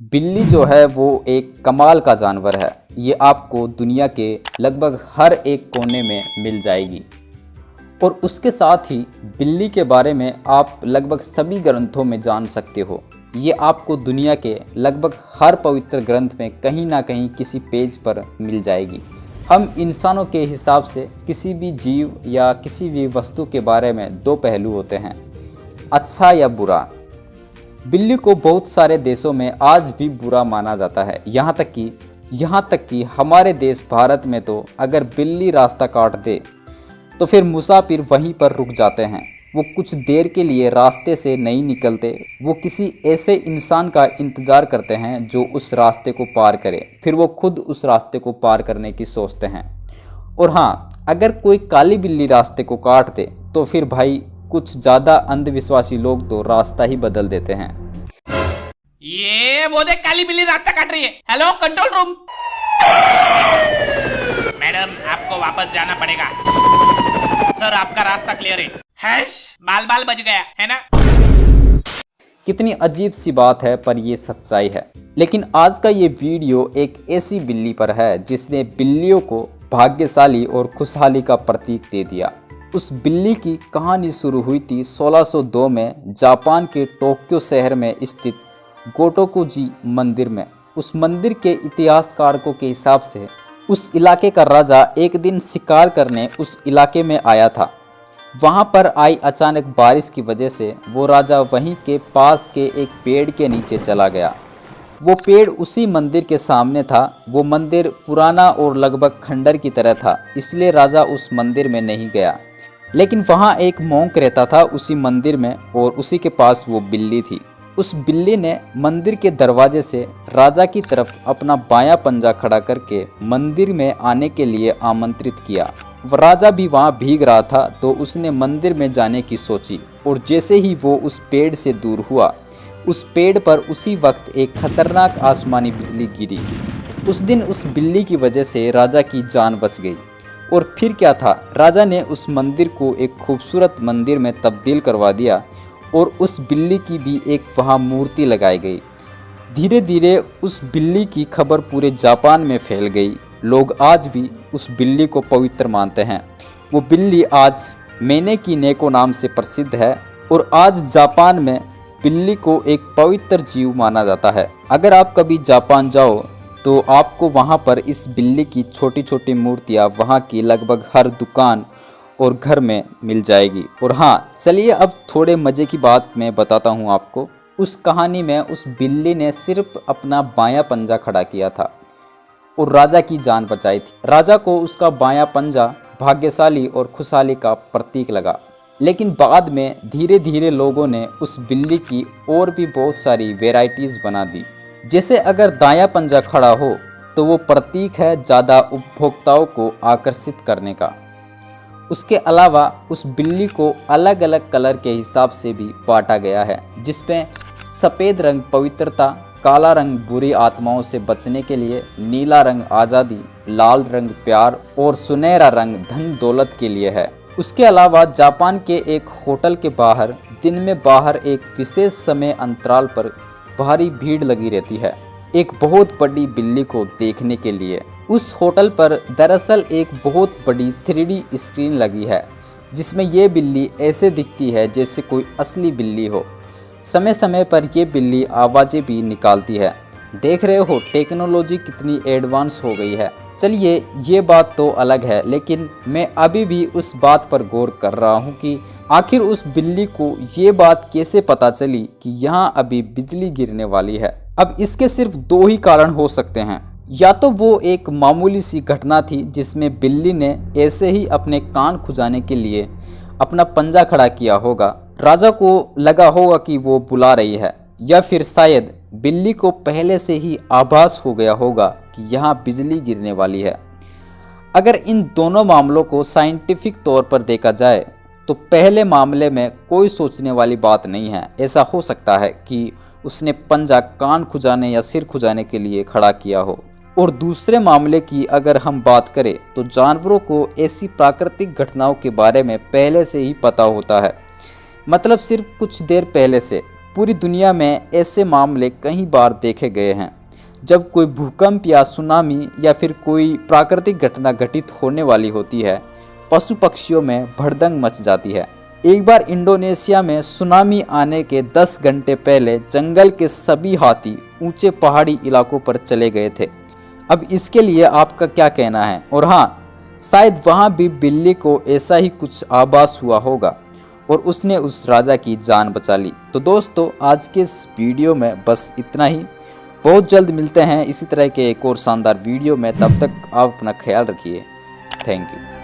बिल्ली जो है वो एक कमाल का जानवर है। ये आपको दुनिया के लगभग हर एक कोने में मिल जाएगी और उसके साथ ही बिल्ली के बारे में आप लगभग सभी ग्रंथों में जान सकते हो। ये आपको दुनिया के लगभग हर पवित्र ग्रंथ में कहीं ना कहीं किसी पेज पर मिल जाएगी। हम इंसानों के हिसाब से किसी भी जीव या किसी भी वस्तु के बारे में दो पहलू होते हैं, अच्छा या बुरा। बिल्ली को बहुत सारे देशों में आज भी बुरा माना जाता है। यहाँ तक कि हमारे देश भारत में तो अगर बिल्ली रास्ता काट दे तो फिर मुसाफिर वहीं पर रुक जाते हैं। वो कुछ देर के लिए रास्ते से नहीं निकलते, वो किसी ऐसे इंसान का इंतज़ार करते हैं जो उस रास्ते को पार करे, फिर वो खुद उस रास्ते को पार करने की सोचते हैं। और हाँ, अगर कोई काली बिल्ली रास्ते को काट दे तो फिर भाई कुछ ज़्यादा अंधविश्वासी लोग तो रास्ता ही बदल देते हैं। ये वो देख, काली बिल्ली रास्ता काट रही है। Hello control room. मैडम, आपको वापस जाना पड़ेगा। सर, आपका रास्ता क्लियर है। हैश, बाल बाल बच गया है ना। कितनी अजीब सी बात है, पर ये सच्चाई है। लेकिन आज का ये वीडियो एक ऐसी बिल्ली पर है जिसने बिल्लियों को भाग्यशाली और खुशहाली का प्रतीक दे दिया। उस बिल्ली की कहानी शुरू हुई थी 1602 में जापान के टोक्यो शहर में स्थित गोटोकुजी मंदिर में। उस मंदिर के इतिहासकारों के हिसाब से उस इलाके का राजा एक दिन शिकार करने उस इलाके में आया था। वहां पर आई अचानक बारिश की वजह से वो राजा वहीं के पास के एक पेड़ के नीचे चला गया। वो पेड़ उसी मंदिर के सामने था। वो मंदिर पुराना और लगभग खंडर की तरह था, इसलिए राजा उस मंदिर में नहीं गया। लेकिन वहाँ एक मोंक रहता था उसी मंदिर में, और उसी के पास वो बिल्ली थी। उस बिल्ली ने मंदिर के दरवाजे से राजा की तरफ अपना बायां पंजा खड़ा करके मंदिर में आने के लिए आमंत्रित किया। राजा भी वहाँ भीग रहा था तो उसने मंदिर में जाने की सोची, और जैसे ही वो उस पेड़ से दूर हुआ, उस पेड़ पर उसी वक्त एक खतरनाक आसमानी बिजली गिरी। उस दिन उस बिल्ली की वजह से राजा की जान बच गई। और फिर क्या था, राजा ने उस मंदिर को एक खूबसूरत मंदिर में तब्दील करवा दिया और उस बिल्ली की भी एक वहाँ मूर्ति लगाई गई। धीरे धीरे उस बिल्ली की खबर पूरे जापान में फैल गई। लोग आज भी उस बिल्ली को पवित्र मानते हैं। वो बिल्ली आज मैने की नेको नाम से प्रसिद्ध है और आज जापान में बिल्ली को एक पवित्र जीव माना जाता है। अगर आप कभी जापान जाओ तो आपको वहाँ पर इस बिल्ली की छोटी छोटी मूर्तियाँ वहाँ की लगभग हर दुकान और घर में मिल जाएगी। और हाँ, चलिए अब थोड़े मज़े की बात मैं बताता हूँ आपको। उस कहानी में उस बिल्ली ने सिर्फ अपना बायां पंजा खड़ा किया था और राजा की जान बचाई थी। राजा को उसका बायां पंजा भाग्यशाली और खुशहाली का प्रतीक लगा। लेकिन बाद में धीरे धीरे लोगों ने उस बिल्ली की और भी बहुत सारी वेराइटीज़ बना दी। जैसे अगर दायां पंजा खड़ा हो तो वो प्रतीक है ज़्यादा उपभोक्ताओं को आकर्षित करने का। उसके अलावा उस बिल्ली को अलग अलग कलर के हिसाब से भी बांटा गया है, जिसमें सफ़ेद रंग पवित्रता, काला रंग बुरी आत्माओं से बचने के लिए, नीला रंग आज़ादी, लाल रंग प्यार और सुनहरा रंग धन दौलत के लिए है। उसके अलावा जापान के एक होटल के बाहर दिन में बाहर एक विशेष समय अंतराल पर भारी भीड़ लगी रहती है एक बहुत बड़ी बिल्ली को देखने के लिए। उस होटल पर दरअसल एक बहुत बड़ी 3D स्क्रीन लगी है, जिसमें ये बिल्ली ऐसे दिखती है जैसे कोई असली बिल्ली हो। समय समय पर ये बिल्ली आवाज़ें भी निकालती है। देख रहे हो टेक्नोलॉजी कितनी एडवांस हो गई है। चलिए, ये बात तो अलग है, लेकिन मैं अभी भी उस बात पर गौर कर रहा हूँ कि आखिर उस बिल्ली को ये बात कैसे पता चली कि यहाँ अभी बिजली गिरने वाली है। अब इसके सिर्फ दो ही कारण हो सकते हैं। या तो वो एक मामूली सी घटना थी जिसमें बिल्ली ने ऐसे ही अपने कान खुजाने के लिए अपना पंजा खड़ा किया होगा, राजा को लगा होगा कि वो बुला रही है, या फिर शायद बिल्ली को पहले से ही आभास हो गया होगा कि यहाँ बिजली गिरने वाली है। अगर इन दोनों मामलों को साइंटिफिक तौर पर देखा जाए तो पहले मामले में कोई सोचने वाली बात नहीं है। ऐसा हो सकता है कि उसने पंजा कान खुजाने या सिर खुजाने के लिए खड़ा किया हो। और दूसरे मामले की अगर हम बात करें तो जानवरों को ऐसी प्राकृतिक घटनाओं के बारे में पहले से ही पता होता है। मतलब सिर्फ कुछ देर पहले से पूरी दुनिया में ऐसे मामले कई बार देखे गए हैं जब कोई भूकंप या सुनामी या फिर कोई प्राकृतिक घटना घटित होने वाली होती है, पशु पक्षियों में भड़दंग मच जाती है। एक बार इंडोनेशिया में सुनामी आने के 10 घंटे पहले जंगल के सभी हाथी ऊंचे पहाड़ी इलाकों पर चले गए थे। अब इसके लिए आपका क्या कहना है? और हाँ, शायद वहाँ भी बिल्ली को ऐसा ही कुछ आभास हुआ होगा और उसने उस राजा की जान बचा ली। तो दोस्तों, आज के इस वीडियो में बस इतना ही। बहुत जल्द मिलते हैं इसी तरह के एक और शानदार वीडियो में। तब तक आप अपना ख्याल रखिए। Thank you.